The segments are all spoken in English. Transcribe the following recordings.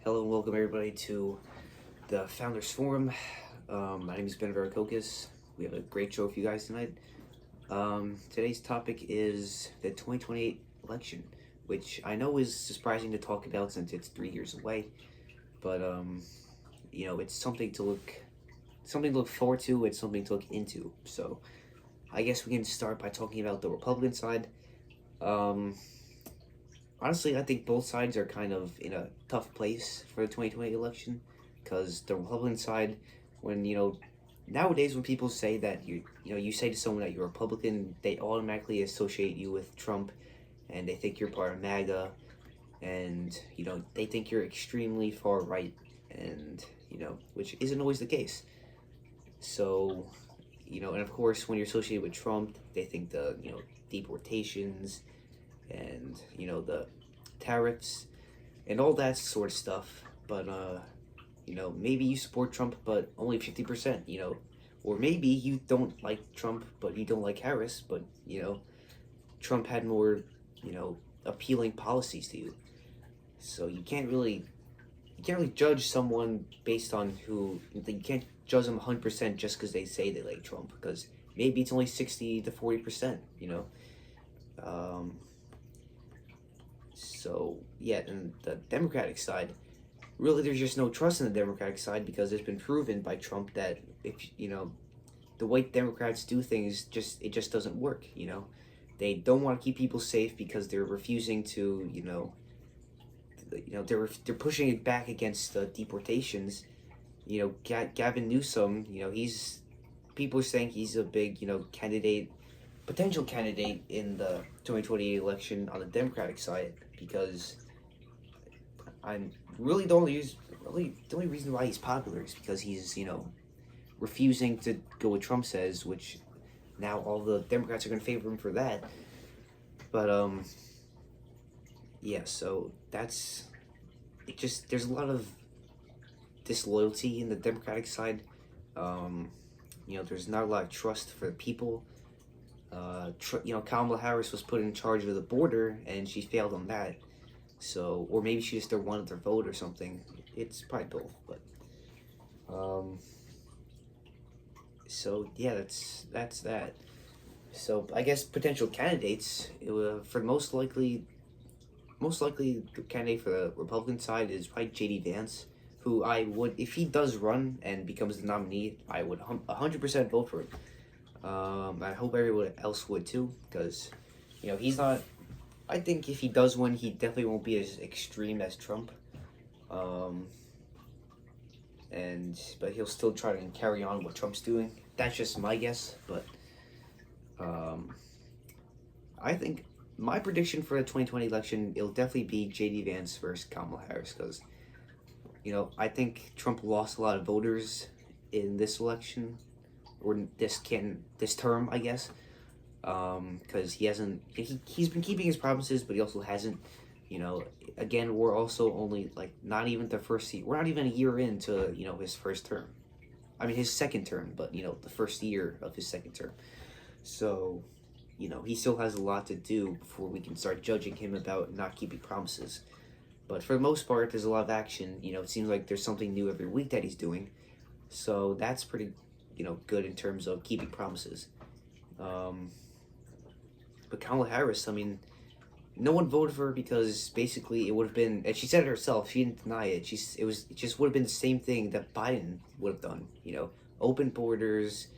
Hello and welcome everybody to the Founders Forum. My name is Verikokkos. We have a great show for you guys tonight. Today's topic is the 2028 election, which I know is surprising to talk about since it's 3 years away, but it's something to look forward to. It's something to look into. So I guess we can start by talking about the Republican side. Um, Honestly, I think both sides are kind of in a tough place for the 2020 election because the Republican side, when nowadays when people say that you say to someone that you're a Republican, they automatically associate you with Trump, and they think you're part of MAGA, and they think you're extremely far right, and which isn't always the case. So, and of course, when you're associated with Trump, they think the deportations and the tariffs and all that sort of stuff. But maybe you support Trump but only 50%, or maybe you don't like Trump but you don't like Harris, but Trump had more appealing policies to you. So you can't really judge someone based on who you can't judge them 100% just because they say they like Trump, because maybe it's only 60 to 40%. Um, So, yeah, and the Democratic side, really, there's just no trust in the Democratic side because it's been proven by Trump that if, the way Democrats do things, it just doesn't work. They don't want to keep people safe because they're refusing to, they're pushing it back against deportations. Gavin Newsom, people are saying he's a big, potential candidate in the 2028 election on the Democratic side, because I'm really the only reason why he's popular is because he's refusing to go what Trump says, which now all the Democrats are going to favor him for that. But yeah, so that's it. Just there's a lot of disloyalty in the Democratic side. There's not a lot of trust for the people. Kamala Harris was put in charge of the border and she failed on that. So, or maybe she just wanted their vote or something. It's probably both, but so yeah, that's that. So I guess potential candidates for most likely the candidate for the Republican side is probably J.D. Vance, who I would, if he does run and becomes the nominee, I would 100% vote for him. I hope everyone else would too, because he's not. I think if he does win, he definitely won't be as extreme as Trump. Um, but he'll still try to carry on what Trump's doing. That's just my guess, but um, I think my prediction for the 2020 election, it'll definitely be J.D. Vance versus Kamala Harris, because I think Trump lost a lot of voters in this election, or this term, I guess, because he's been keeping his promises, but he also hasn't. Again, we're also only not even the first year. We're not even a year into his first term. I mean his second term, but the first year of his second term. So, he still has a lot to do before we can start judging him about not keeping promises. But for the most part, there's a lot of action. It seems like there's something new every week that he's doing. So that's pretty good in terms of keeping promises. But Kamala Harris, I mean, no one voted for her because basically it would have been, and she said it herself, she didn't deny it. It just would have been the same thing that Biden would have done. Open borders,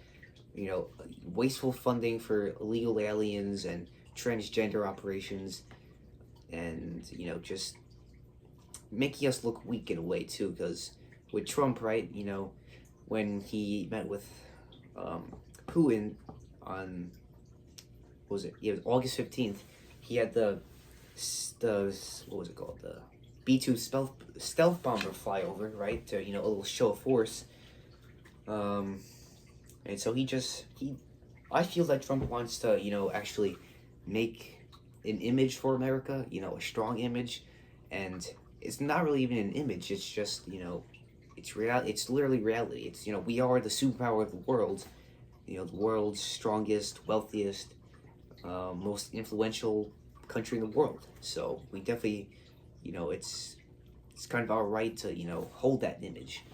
wasteful funding for illegal aliens and transgender operations, and just making us look weak in a way too. Because with Trump, right, when he met with Putin on, what was it? Yeah, it was August 15th. He had the what was it called? The B-2 stealth bomber fly over, right? To a little show of force. And so I feel that Trump wants to actually make an image for America, a strong image, and it's not really even an image. It's just it's real. It's literally reality. It's we are the superpower of the world. The world's strongest, wealthiest, most influential country in the world. So we definitely, it's it's kind of our right to, hold that image.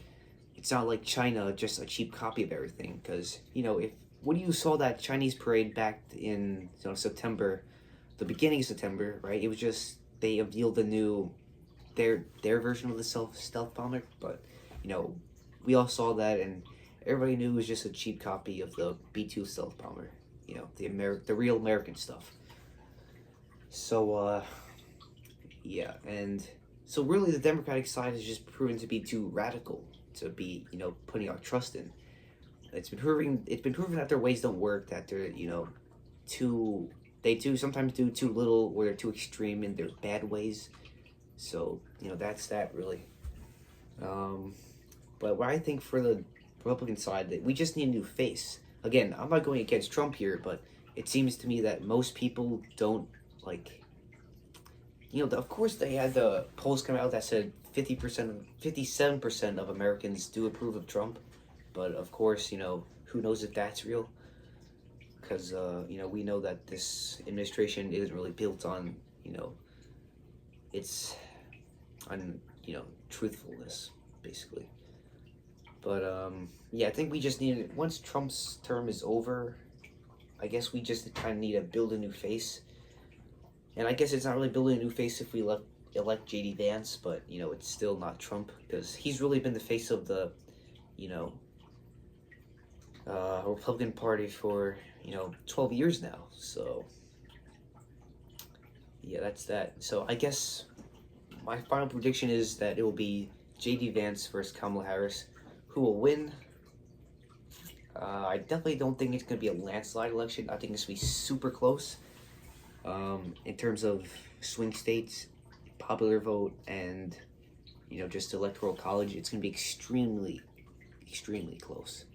It's not like China, just a cheap copy of everything. Because, if when you saw that Chinese parade back in September, the beginning of September, right? It was just they unveiled the new their version of the stealth bomber, but we all saw that and everybody knew it was just a cheap copy of the B-2 stealth bomber. The real American stuff. So yeah, and so really the Democratic side has just proven to be too radical to be putting our trust in. It's been proven that their ways don't work, that they're too they do sometimes do too little, or they're too extreme in their bad ways. So that's that really. But what I think for the Republican side, that we just need a new face. Again, I'm not going against Trump here, but it seems to me that most people don't like. Of course they had the polls come out that said 57% of Americans do approve of Trump, but of course, who knows if that's real? Because we know that this administration isn't really built on it's on truthfulness, basically. But yeah, I think we just need, once Trump's term is over, I guess we just kind of need to build a new face. And I guess it's not really building a new face if we elect J.D. Vance, but it's still not Trump, because he's really been the face of the Republican Party for 12 years now. So yeah, that's that. So I guess my final prediction is that it will be J.D. Vance versus Kamala Harris. Who will win? I definitely don't think it's going to be a landslide election. I think it's going to be super close. In terms of swing states, popular vote, and just electoral college, it's going to be extremely, extremely close.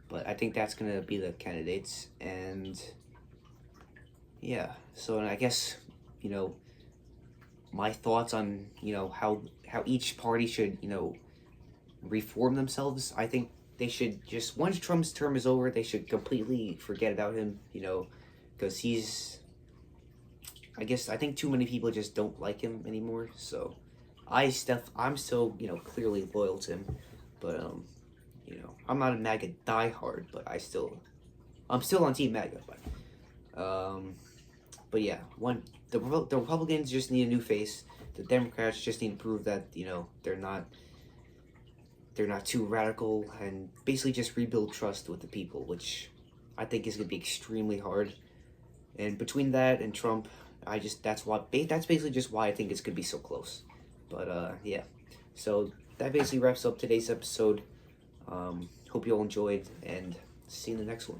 But I think that's going to be the candidates, and yeah. So I guess my thoughts on how each party should reform themselves. I think they should just, once Trump's term is over, they should completely forget about him. Because I think too many people just don't like him anymore. So I'm still clearly loyal to him, but I'm not a MAGA diehard, but I'm still on Team MAGA. But yeah, the Republicans just need a new face. The Democrats just need to prove that they're not too radical, and basically just rebuild trust with the people, which I think is going to be extremely hard. And between that and Trump, that's basically just why I think it's going to be so close. But yeah, so that basically wraps up today's episode. Hope you all enjoyed, and see you in the next one.